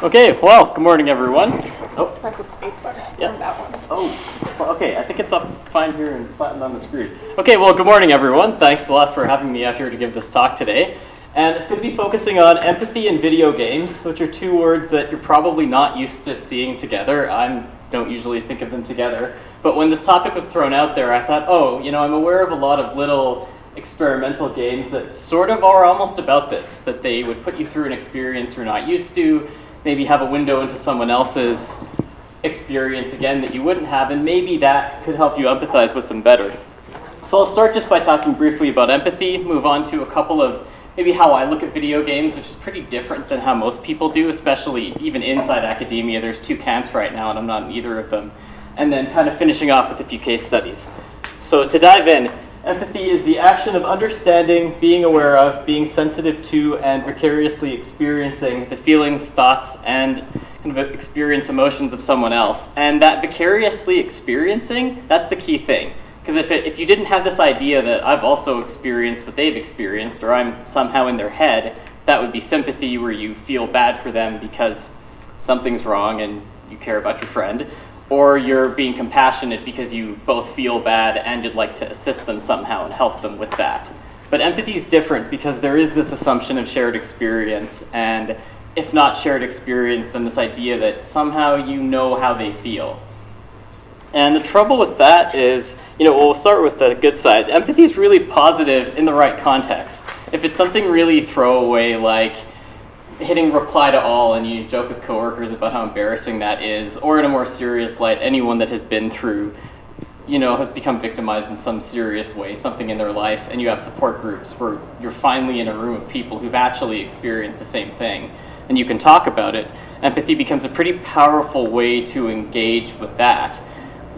Okay, well, good morning, everyone. Oh, press the space bar on that one. Oh, okay, I think it's up fine here and flattened on the screen. Okay, well, good morning, everyone. Thanks a lot for having me out here to give this talk today. And it's going to be focusing on empathy and video games, which are two words that you're probably not used to seeing together. I don't usually think of them together. But when this topic was thrown out there, I thought, oh, you know, I'm aware of a lot of little experimental games that sort of are almost about this, that they would put you through an experience you're not used to, maybe have a window into someone else's experience again that you wouldn't have, and maybe that could help you empathize with them better. So I'll start just by talking briefly about empathy, move on to a couple of maybe how I look at video games, which is pretty different than how most people do, especially even inside academia. There's two camps right now, and I'm not in either of them. And then kind of finishing off with a few case studies. So to dive in, empathy is the action of understanding, being aware of, being sensitive to, and vicariously experiencing the feelings, thoughts, and kind of experience emotions of someone else. And that vicariously experiencing, that's the key thing. Because if you didn't have this idea that I've also experienced what they've experienced, or I'm somehow in their head, that would be sympathy, where you feel bad for them because something's wrong and you care about your friend. Or you're being compassionate because you both feel bad and you'd like to assist them somehow and help them with that. But empathy is different because there is this assumption of shared experience, and if not shared experience, then this idea that somehow you know how they feel. And the trouble with that is, you know, we'll start with the good side. Empathy is really positive in the right context. If it's something really throwaway like hitting reply to all and you joke with coworkers about how embarrassing that is, or in a more serious light, anyone that has been through, you know, has become victimized in some serious way, something in their life, and you have support groups where you're finally in a room of people who've actually experienced the same thing, and you can talk about it, empathy becomes a pretty powerful way to engage with that.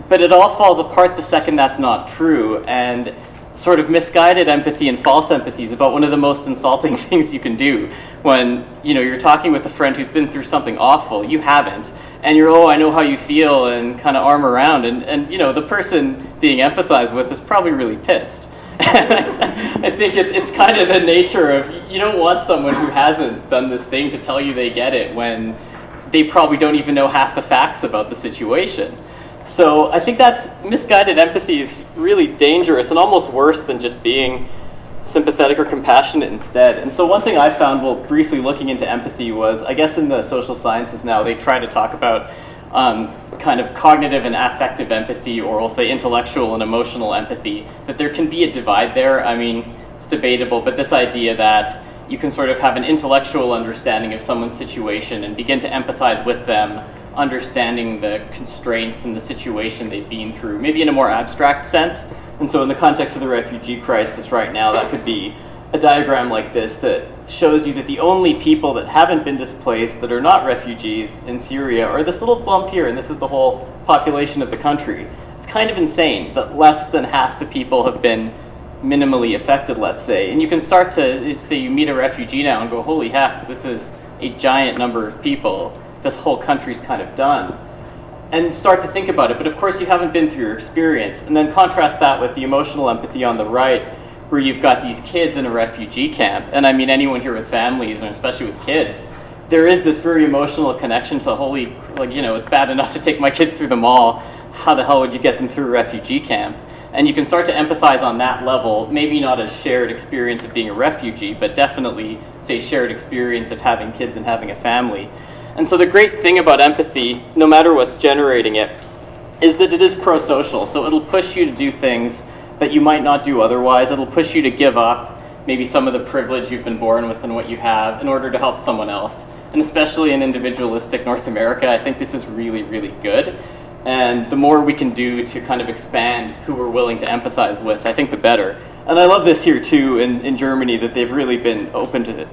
But it all falls apart the second that's not true, and sort of misguided empathy and false empathy is about one of the most insulting things you can do when, you know, you're talking with a friend who's been through something awful, you haven't, and you're, oh, I know how you feel, and kind of arm around, and you know, the person being empathized with is probably really pissed. I think it's kind of the nature of, you don't want someone who hasn't done this thing to tell you they get it when they probably don't even know half the facts about the situation. So I think that's misguided empathy is really dangerous and almost worse than just being sympathetic or compassionate instead. And so one thing I found while briefly looking into empathy was, I guess in the social sciences now, they try to talk about kind of cognitive and affective empathy, or we'll say intellectual and emotional empathy, that there can be a divide there. I mean, it's debatable, but this idea that you can sort of have an intellectual understanding of someone's situation and begin to empathize with them, understanding the constraints and the situation they've been through, maybe in a more abstract sense. And so in the context of the refugee crisis right now, that could be a diagram like this that shows you that the only people that haven't been displaced, that are not refugees in Syria, are this little bump here, and this is the whole population of the country. It's kind of insane that less than half the people have been minimally affected, let's say. And you can start to, say you meet a refugee now and go, holy heck, this is a giant number of people. This whole country's kind of done. And start to think about it, but of course you haven't been through your experience. And then contrast that with the emotional empathy on the right, where you've got these kids in a refugee camp. And I mean, anyone here with families, and especially with kids, there is this very emotional connection to, holy, like, you know, it's bad enough to take my kids through the mall. How the hell would you get them through a refugee camp? And you can start to empathize on that level, maybe not a shared experience of being a refugee, but definitely, say, shared experience of having kids and having a family. And so the great thing about empathy, no matter what's generating it, is that it is prosocial. So it'll push you to do things that you might not do otherwise. It'll push you to give up maybe some of the privilege you've been born with and what you have in order to help someone else. And especially in individualistic North America, I think this is really, really good. And the more we can do to kind of expand who we're willing to empathize with, I think the better. And I love this here too in Germany, that they've really been open to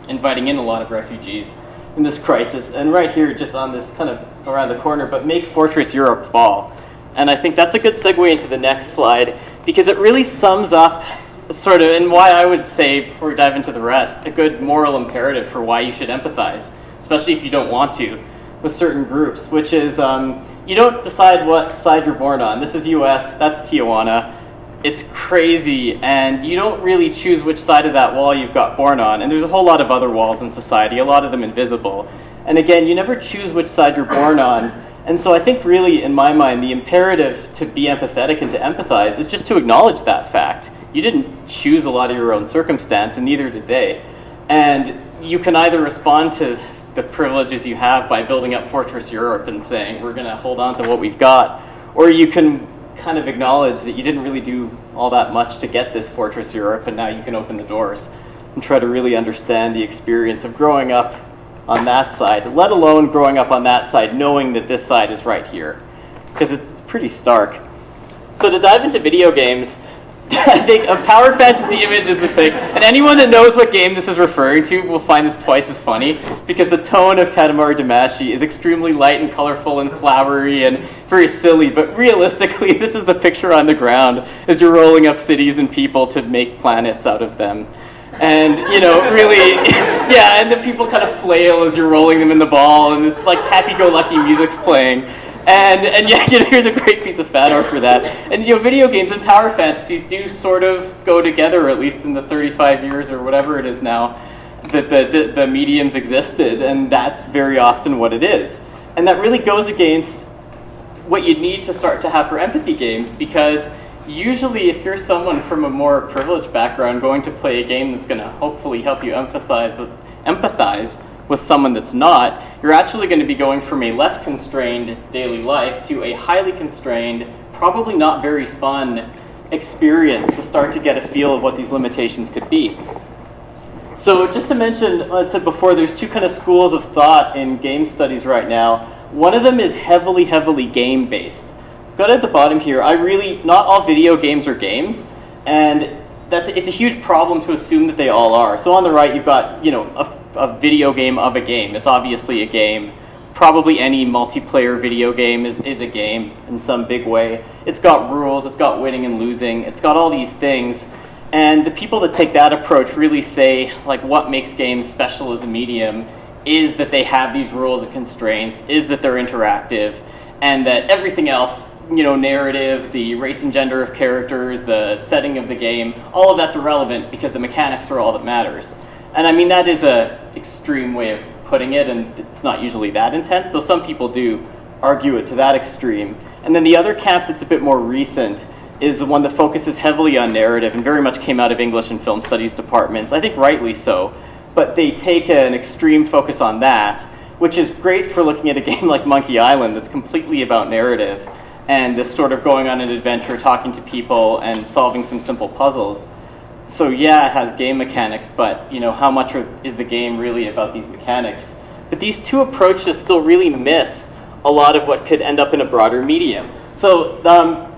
inviting in a lot of refugees. in this crisis. And right here, just on this kind of around the corner, but make Fortress Europe fall. And I think that's a good segue into the next slide, because it really sums up sort of, and why I would say, before we dive into the rest, a good moral imperative for why you should empathize, especially if you don't want to, with certain groups, which is you don't decide what side you're born on. This is US, that's Tijuana. It's crazy, and you don't really choose which side of that wall you've got born on. And there's a whole lot of other walls in society, a lot of them invisible. And again, you never choose which side you're born on. And so I think really, in my mind, the imperative to be empathetic and to empathize is just to acknowledge that fact. You didn't choose a lot of your own circumstance, and neither did they. And you can either respond to the privileges you have by building up Fortress Europe and saying, we're going to hold on to what we've got, or you can kind of acknowledge that you didn't really do all that much to get this Fortress Europe, and now you can open the doors and try to really understand the experience of growing up on that side, let alone growing up on that side knowing that this side is right here, because it's pretty stark. So to dive into video games, I think a power fantasy image is the thing, and anyone that knows what game this is referring to will find this twice as funny, because the tone of Katamari Damacy is extremely light and colorful and flowery and very silly, but realistically this is the picture on the ground as you're rolling up cities and people to make planets out of them. And, you know, really, yeah, and the people kind of flail as you're rolling them in the ball, and this like happy-go-lucky music's playing. And yeah, you know, here's a great piece of fan art for that. And you know, video games and power fantasies do sort of go together, at least in the 35 years or whatever it is now that the mediums existed, and that's very often what it is. And that really goes against what you need to start to have for empathy games, because usually if you're someone from a more privileged background going to play a game that's going to hopefully help you empathize with someone that's not, you're actually going to be going from a less constrained daily life to a highly constrained, probably not very fun experience to start to get a feel of what these limitations could be. So just to mention, I said before, there's two kind of schools of thought in game studies right now. One of them is heavily game-based. Got at the bottom here, not all video games are games, and it's a huge problem to assume that they all are. So on the right, you've got, you know, a video game of a game. It's obviously a game. Probably any multiplayer video game is a game in some big way. It's got rules, it's got winning and losing, it's got all these things. And the people that take that approach really say, like, what makes games special as a medium is that they have these rules and constraints, is that they're interactive, and that everything else, you know, narrative, the race and gender of characters, the setting of the game, all of that's irrelevant because the mechanics are all that matters. And I mean, that is an extreme way of putting it, and it's not usually that intense, though some people do argue it to that extreme. And then the other camp that's a bit more recent is the one that focuses heavily on narrative and very much came out of English and film studies departments, I think rightly so. But they take an extreme focus on that, which is great for looking at a game like Monkey Island that's completely about narrative and this sort of going on an adventure, talking to people, and solving some simple puzzles. So yeah, it has game mechanics, but you know, how much is the game really about these mechanics? But these two approaches still really miss a lot of what could end up in a broader medium. So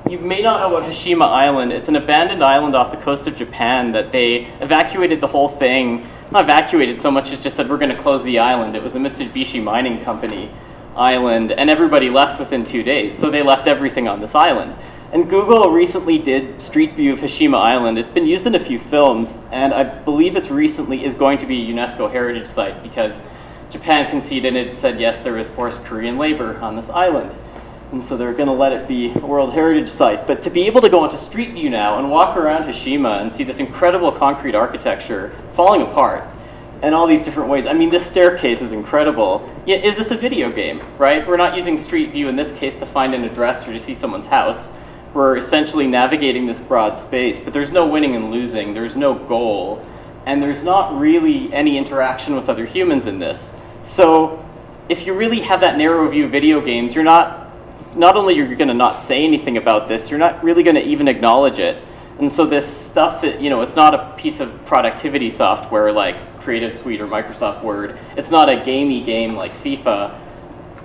you may not know about Hashima Island. It's an abandoned island off the coast of Japan that they evacuated the whole thing. Not evacuated so much as just said, we're going to close the island. It was a Mitsubishi mining company island, and everybody left within 2 days. So they left everything on this island. And Google recently did Street View of Hashima Island. It's been used in a few films, and I believe it's recently is going to be a UNESCO heritage site because Japan conceded and it said, yes, there is forced Korean labor on this island. And so they're going to let it be a World Heritage Site. But to be able to go onto Street View now and walk around Hashima and see this incredible concrete architecture falling apart in all these different ways. I mean, this staircase is incredible. Yet, is this a video game, right? We're not using Street View in this case to find an address or to see someone's house. We're essentially navigating this broad space, but there's no winning and losing. There's no goal. And there's not really any interaction with other humans in this. So if you really have that narrow view of video games, you're not only you're going to not say anything about this, you're not really going to even acknowledge it. And so this stuff that, you know, it's not a piece of productivity software like Creative Suite or Microsoft Word. It's not a gamey game like FIFA.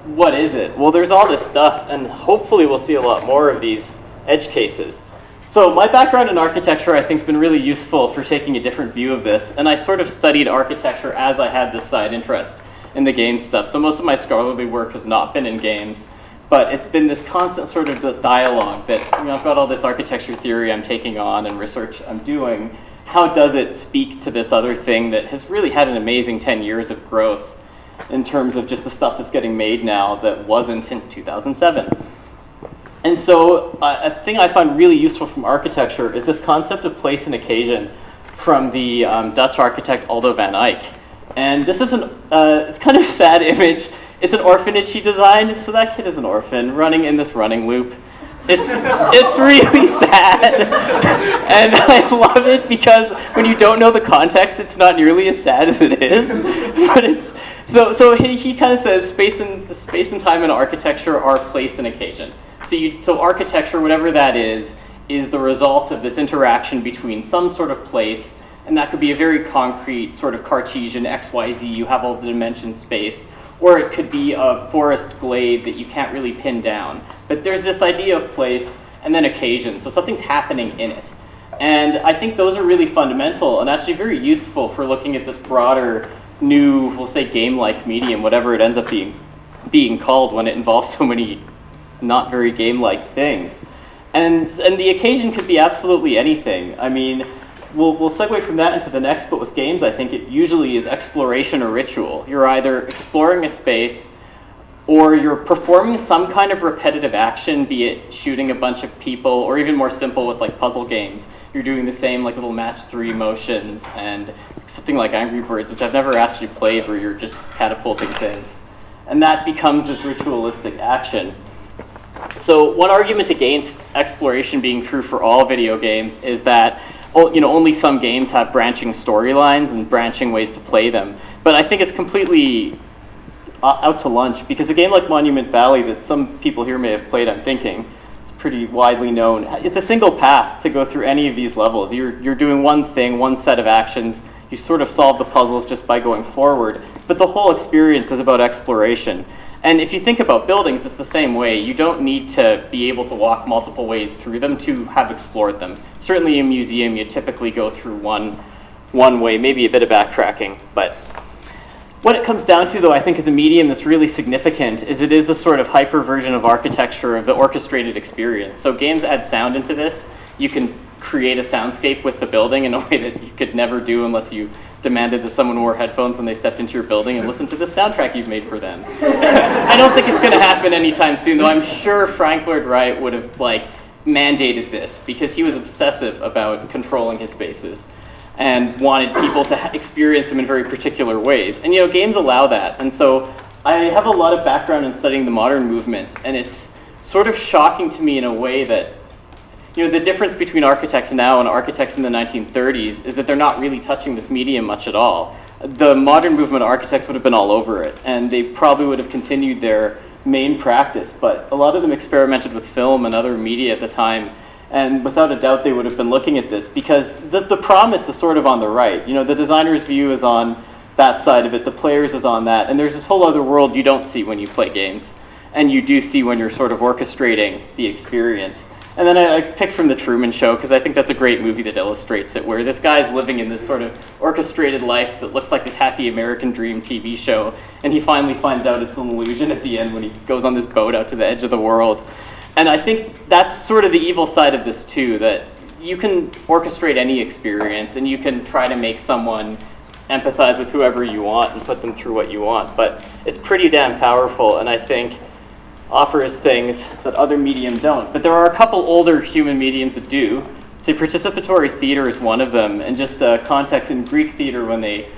What is it? Well, there's all this stuff, and hopefully we'll see a lot more of these edge cases. So my background in architecture, I think, has been really useful for taking a different view of this, and I sort of studied architecture as I had this side interest. in the game stuff. So most of my scholarly work has not been in games, but it's been this constant sort of dialogue that, I've got all this architecture theory I'm taking on and research I'm doing. How does it speak to this other thing that has really had an amazing 10 years of growth in terms of just the stuff that's getting made now that wasn't in 2007? And so a thing I find really useful from architecture is this concept of place and occasion from the Dutch architect Aldo van Eyck. And this is it's kind of a sad image. It's an orphanage he designed. So that kid is an orphan running in this running loop. It's really sad. And I love it because when you don't know the context, it's not nearly as sad as it is. But it's so he kind of says space and time in architecture are place and occasion. So architecture, whatever that is the result of this interaction between some sort of place, and that could be a very concrete sort of Cartesian XYZ, you have all the dimension space, or it could be a forest glade that you can't really pin down. But there's this idea of place and then occasion, so something's happening in it. And I think those are really fundamental and actually very useful for looking at this broader, new, we'll say game-like medium, whatever it ends up being called when it involves so many not very game-like things. And the occasion could be absolutely anything. I mean, we'll segue from that into the next, but with games, I think it usually is exploration or ritual. You're either exploring a space or you're performing some kind of repetitive action, be it shooting a bunch of people, or even more simple with like puzzle games. You're doing the same like little match 3 motions and something like Angry Birds, which I've never actually played, where you're just catapulting things. And that becomes this ritualistic action. So one argument against exploration being true for all video games is that only some games have branching storylines and branching ways to play them. But I think it's completely out to lunch, because a game like Monument Valley that some people here may have played, I'm thinking, it's pretty widely known. It's a single path to go through any of these levels. You're doing one thing, one set of actions. You sort of solve the puzzles just by going forward. But the whole experience is about exploration. And if you think about buildings, it's the same way. You don't need to be able to walk multiple ways through them to have explored them. Certainly in a museum, you typically go through one way, maybe a bit of backtracking. But what it comes down to, though, I think is a medium that's really significant, is it is the sort of hyper version of architecture of the orchestrated experience. So games add sound into this. You can create a soundscape with the building in a way that you could never do unless you demanded that someone wore headphones when they stepped into your building and listened to the soundtrack you've made for them. I don't think it's going to happen anytime soon, though I'm sure Frank Lloyd Wright would have mandated this, because he was obsessive about controlling his spaces and wanted people to experience them in very particular ways. And games allow that. And so I have a lot of background in studying the modern movement, and it's sort of shocking to me in a way that the difference between architects now and architects in the 1930s is that they're not really touching this medium much at all. The modern movement architects would have been all over it, and they probably would have continued their main practice, but a lot of them experimented with film and other media at the time, and without a doubt they would have been looking at this, because the promise is sort of on the right. The designer's view is on that side of it, the player's is on that, and there's this whole other world you don't see when you play games, and you do see when you're sort of orchestrating the experience. And then I picked from The Truman Show, because I think that's a great movie that illustrates it, where this guy's living in this sort of orchestrated life that looks like this happy American dream TV show, and he finally finds out it's an illusion at the end when he goes on this boat out to the edge of the world. And I think that's sort of the evil side of this too, that you can orchestrate any experience, and you can try to make someone empathize with whoever you want and put them through what you want, but it's pretty damn powerful, and I think offers things that other medium don't. But there are a couple older human mediums that do. Say participatory theater is one of them, and just context in Greek theater when they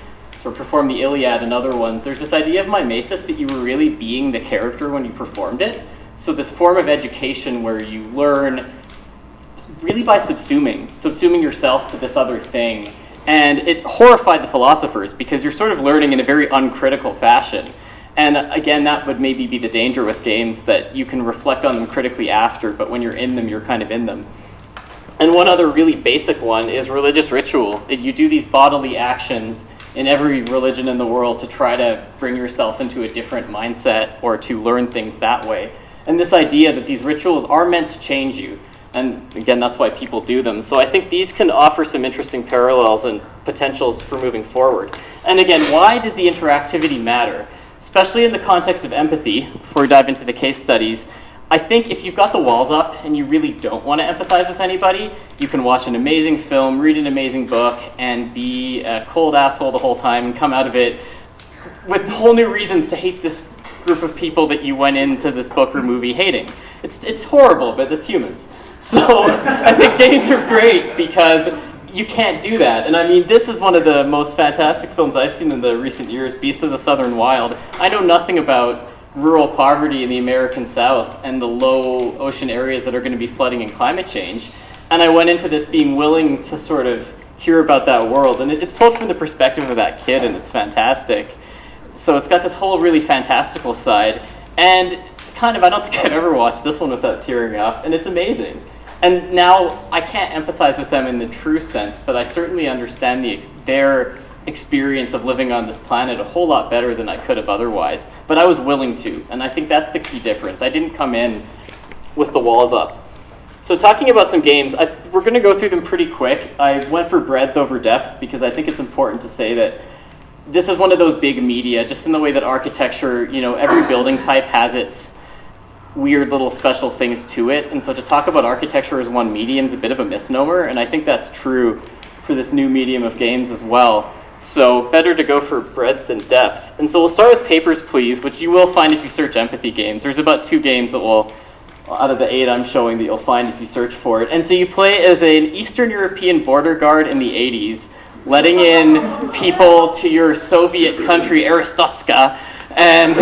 sort of perform the Iliad and other ones, there's this idea of mimesis that you were really being the character when you performed it. So this form of education where you learn really by subsuming yourself to this other thing. And it horrified the philosophers, because you're sort of learning in a very uncritical fashion. And again, that would maybe be the danger with games, that you can reflect on them critically after, but when you're in them, you're kind of in them. And one other really basic one is religious ritual. You do these bodily actions in every religion in the world to try to bring yourself into a different mindset or to learn things that way. And this idea that these rituals are meant to change you. And again, that's why people do them. So I think these can offer some interesting parallels and potentials for moving forward. And again, why does the interactivity matter? especially in the context of empathy, before we dive into the case studies. I think if you've got the walls up and you really don't want to empathize with anybody, you can watch an amazing film, read an amazing book, and be a cold asshole the whole time and come out of it with whole new reasons to hate this group of people that you went into this book or movie hating. It's horrible, but it's humans. So I think games are great because you can't do that. And I mean, this is one of the most fantastic films I've seen in the recent years, Beasts of the Southern Wild. I know nothing about rural poverty in the American South and the low ocean areas that are going to be flooding and climate change. And I went into this being willing to sort of hear about that world. And it's told from the perspective of that kid, and it's fantastic. So it's got this whole really fantastical side. And it's kind of, I don't think I've ever watched this one without tearing up, and it's amazing. And now I can't empathize with them in the true sense, but I certainly understand their experience of living on this planet a whole lot better than I could have otherwise. But I was willing to, and I think that's the key difference. I didn't come in with the walls up. So talking about some games, we're going to go through them pretty quick. I went for breadth over depth because I think it's important to say that this is one of those big media, just in the way that architecture, every building type has its weird little special things to it. And so to talk about architecture as one medium is a bit of a misnomer, and I think that's true for this new medium of games as well. So better to go for breadth than depth. And so we'll start with Papers, Please, which you will find if you search empathy games. There's about 2 games that will, out of the 8 I'm showing, that you'll find if you search for it. And so you play as an Eastern European border guard in the 80s, letting in people to your Soviet country, Aristotska, and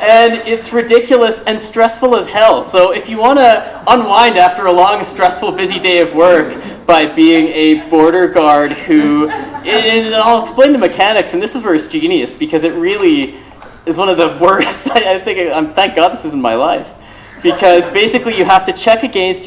and it's ridiculous and stressful as hell. So if you want to unwind after a long, stressful, busy day of work by being a border guard who, and I'll explain the mechanics, and this is where it's genius, because it really is one of the worst, thank God this isn't my life, because basically you have to check against,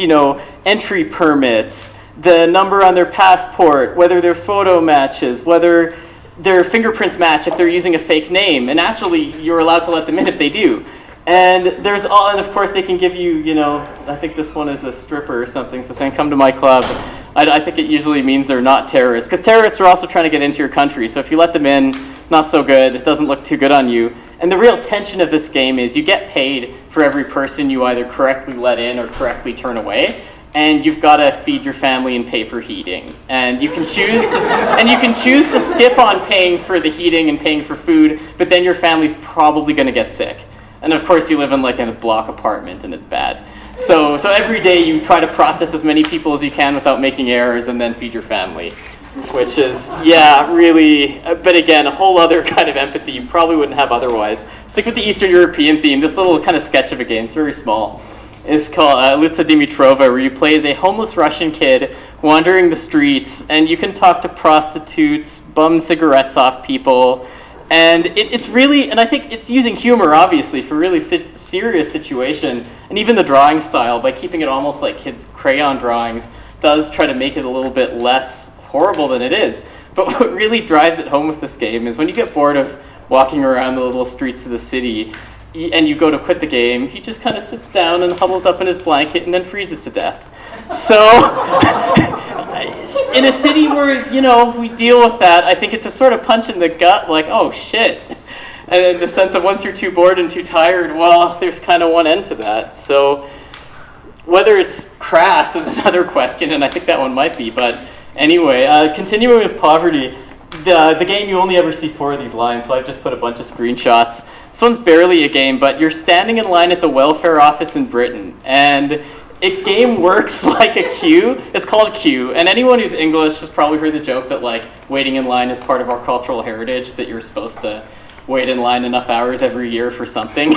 entry permits, the number on their passport, whether their photo matches, whether their fingerprints match if they're using a fake name, and actually you're allowed to let them in if they do. And and of course they can give you, I think this one is a stripper or something, so saying come to my club. I think it usually means they're not terrorists, because terrorists are also trying to get into your country, so if you let them in, not so good, it doesn't look too good on you. And the real tension of this game is you get paid for every person you either correctly let in or correctly turn away. And you've got to feed your family and pay for heating. And you can choose to skip on paying for the heating and paying for food, but then your family's probably going to get sick. And of course you live in like a block apartment and it's bad. So every day you try to process as many people as you can without making errors and then feed your family. Which is, really, but again, a whole other kind of empathy you probably wouldn't have otherwise. Stick with the Eastern European theme. This little kind of sketch of a game, it's very small. It's called Litsa Dimitrova, where you play as a homeless Russian kid wandering the streets, and you can talk to prostitutes, bum cigarettes off people, and it's really, and I think it's using humor, obviously, for really serious situation, and even the drawing style, by keeping it almost like kids' crayon drawings, does try to make it a little bit less horrible than it is. But what really drives it home with this game is when you get bored of walking around the little streets of the city, and you go to quit the game, he just kind of sits down and huddles up in his blanket and then freezes to death. So, in a city where, we deal with that, I think it's a sort of punch in the gut, like, oh shit. And in the sense of once you're too bored and too tired, well, there's kind of one end to that. So, whether it's crass is another question, and I think that one might be, but anyway, continuing with poverty, the game you only ever see 4 of these lines, so I've just put a bunch of screenshots. This one's barely a game, but you're standing in line at the welfare office in Britain, and a game works like a queue. It's called queue, and anyone who's English has probably heard the joke that waiting in line is part of our cultural heritage, that you're supposed to wait in line enough hours every year for something.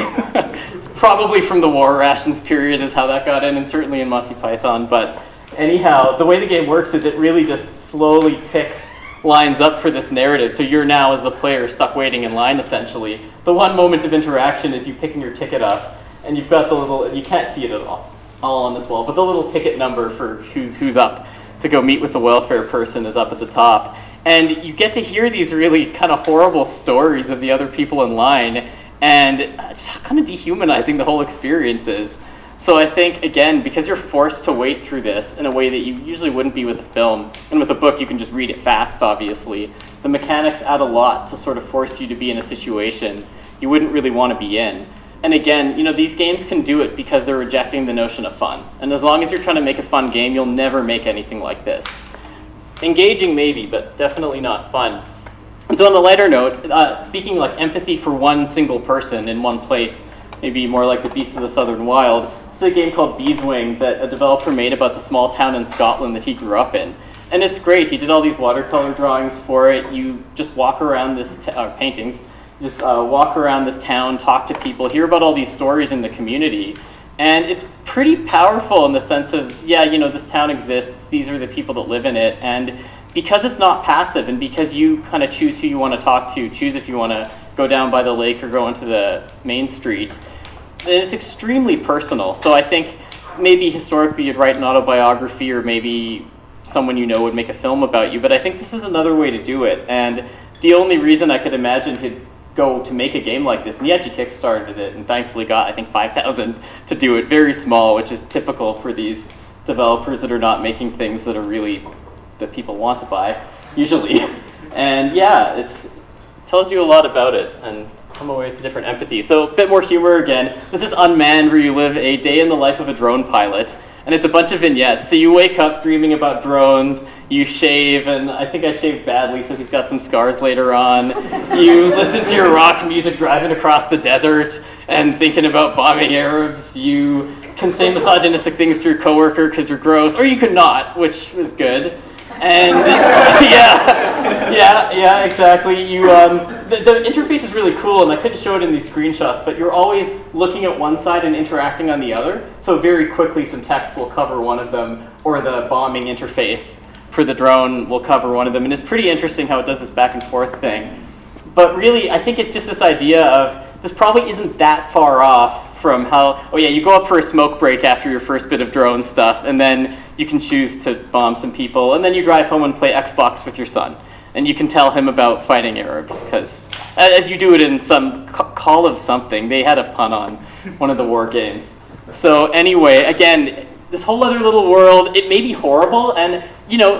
Probably from the war rations period is how that got in, and certainly in Monty Python. But anyhow, the way the game works is it really just slowly ticks lines up for this narrative. So you're now, as the player, stuck waiting in line, essentially. The one moment of interaction is you picking your ticket up, and you've got the little, you can't see it at all on this wall, but the little ticket number for who's up to go meet with the welfare person is up at the top. And you get to hear these really kind of horrible stories of the other people in line, and just how kind of dehumanizing the whole experience is. So I think, again, because you're forced to wait through this in a way that you usually wouldn't be with a film, and with a book you can just read it fast, obviously, the mechanics add a lot to sort of force you to be in a situation you wouldn't really want to be in. And again, these games can do it because they're rejecting the notion of fun. And as long as you're trying to make a fun game, you'll never make anything like this. Engaging maybe, but definitely not fun. And so on the lighter note, speaking like empathy for one single person in one place, maybe more like the Beasts of the Southern Wild, it's a game called Beeswing that a developer made about the small town in Scotland that he grew up in. And it's great. He did all these watercolor drawings for it. You just walk around this, paintings, just walk around this town, talk to people, hear about all these stories in the community. And it's pretty powerful in the sense of, this town exists, these are the people that live in it. And because it's not passive and because you kind of choose who you want to talk to, choose if you want to go down by the lake or go into the main street, it's extremely personal. So I think maybe historically you'd write an autobiography or maybe someone would make a film about you, but I think this is another way to do it. And the only reason I could imagine he'd go to make a game like this, and he actually kickstarted it and thankfully got, I think, 5,000 to do it, very small, which is typical for these developers that are not making things that are really that people want to buy, usually. And it tells you a lot about it and come away with different empathy. So a bit more humor again. This is Unmanned, where you live a day in the life of a drone pilot. And it's a bunch of vignettes. So you wake up dreaming about drones, you shave, and I think I shaved badly, so he's got some scars later on. You listen to your rock music driving across the desert and thinking about bombing Arabs. You can say misogynistic things to your coworker because you're gross, or you could not, which was good. And yeah, exactly. You the interface is really cool, and I couldn't show it in these screenshots, but you're always looking at one side and interacting on the other. So very quickly, some text will cover one of them, or the bombing interface for the drone will cover one of them. And it's pretty interesting how it does this back and forth thing. But really, I think it's just this idea of this probably isn't that far off from how, you go up for a smoke break after your first bit of drone stuff, and then you can choose to bomb some people, and then you drive home and play Xbox with your son. And you can tell him about fighting Arabs, because as you do it in some Call of something, they had a pun on one of the war games. So anyway, again, this whole other little world, it may be horrible, and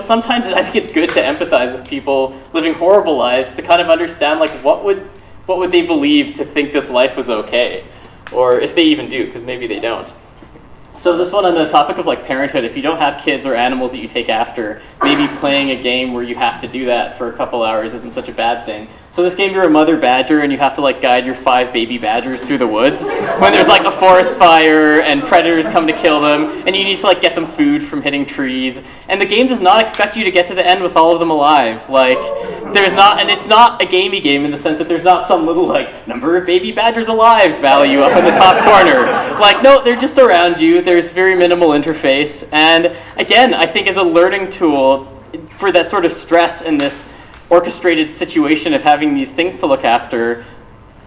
sometimes I think it's good to empathize with people living horrible lives to kind of understand, like, what would they believe to think this life was okay? Or if they even do, because maybe they don't. So this one on the topic of like parenthood, if you don't have kids or animals that you take after, maybe playing a game where you have to do that for a couple hours isn't such a bad thing. So this game, you're a mother badger and you have to like guide your 5 baby badgers through the woods when there's like a forest fire and predators come to kill them, and you need to like get them food from hitting trees. And the game does not expect you to get to the end with all of them alive. Like, there's not, and it's not a gamey game in the sense that there's not some little like number of baby badgers alive value up in the top corner. Like, no, they're just around you. There's very minimal interface. And again, I think as a learning tool for that sort of stress in this orchestrated situation of having these things to look after,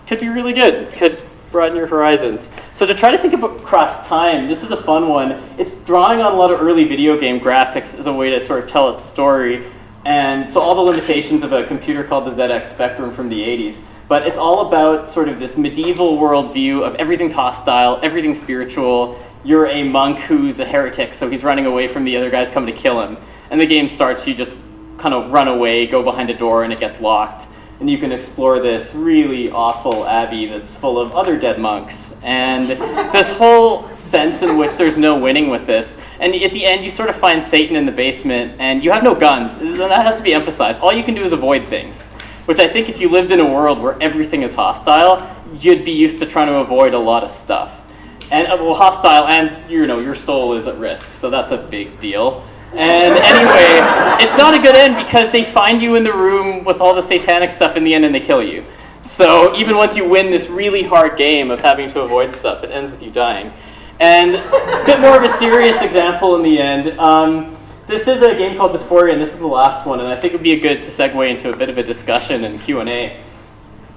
could be really good. Could broaden your horizons. So to try to think about across time, this is a fun one. It's drawing on a lot of early video game graphics as a way to sort of tell its story. And so all the limitations of a computer called the ZX Spectrum from the 80s. But it's all about sort of this medieval worldview of everything's hostile, everything's spiritual. You're a monk who's a heretic, so he's running away from the other guys coming to kill him. And the game starts, you just kind of run away, go behind a door, and it gets locked. And you can explore this really awful abbey that's full of other dead monks. And this whole sense in which there's no winning with this. And at the end, you sort of find Satan in the basement, and you have no guns. That has to be emphasized. All you can do is avoid things, which I think if you lived in a world where everything is hostile, you'd be used to trying to avoid a lot of stuff. And well, hostile, and your soul is at risk, so that's a big deal. And anyway, it's not a good end because they find you in the room with all the satanic stuff in the end and they kill you. So even once you win this really hard game of having to avoid stuff, it ends with you dying. And a bit more of a serious example in the end. This is a game called Dysphoria, and this is the last one, and I think it would be good to segue into a bit of a discussion and Q&A.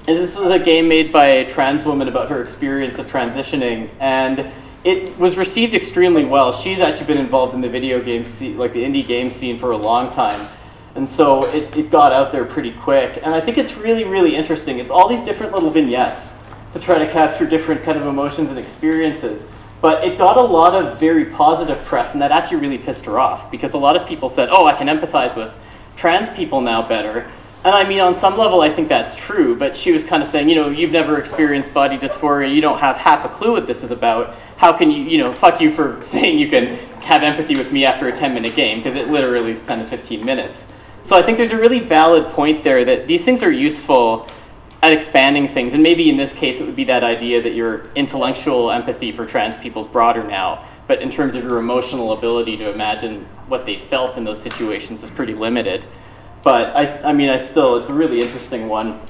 This was a game made by a trans woman about her experience of transitioning, and it was received extremely well. She's actually been involved in the video game scene, like the indie game scene, for a long time. And so it got out there pretty quick. And I think it's really, really interesting. It's all these different little vignettes to try to capture different kind of emotions and experiences. But it got a lot of very positive press, and that actually really pissed her off, because a lot of people said, oh, I can empathize with trans people now better. And I mean, on some level, I think that's true, but she was kind of saying, you've never experienced body dysphoria, you don't have half a clue what this is about. How can you, fuck you for saying you can have empathy with me after a 10-minute game, because it literally is 10 to 15 minutes. So I think there's a really valid point there that these things are useful at expanding things, and maybe in this case it would be that idea that your intellectual empathy for trans people is broader now, but in terms of your emotional ability to imagine what they felt in those situations is pretty limited. But I mean, it's a really interesting one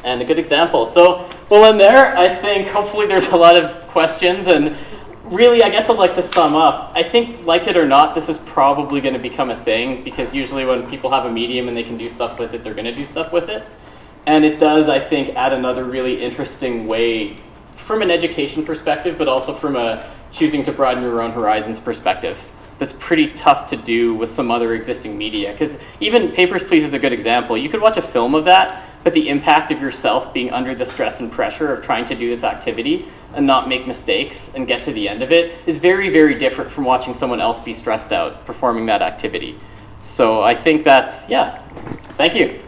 and a good example. So we'll end there. I think hopefully there's a lot of questions, and really, I guess I'd like to sum up. I think, like it or not, this is probably going to become a thing, because usually when people have a medium and they can do stuff with it, they're going to do stuff with it. And it does, I think, add another really interesting way from an education perspective, but also from a choosing to broaden your own horizons perspective. That's pretty tough to do with some other existing media. Because even Papers, Please is a good example. You could watch a film of that, but the impact of yourself being under the stress and pressure of trying to do this activity and not make mistakes and get to the end of it is very, very different from watching someone else be stressed out performing that activity. So I think that's, yeah. Thank you.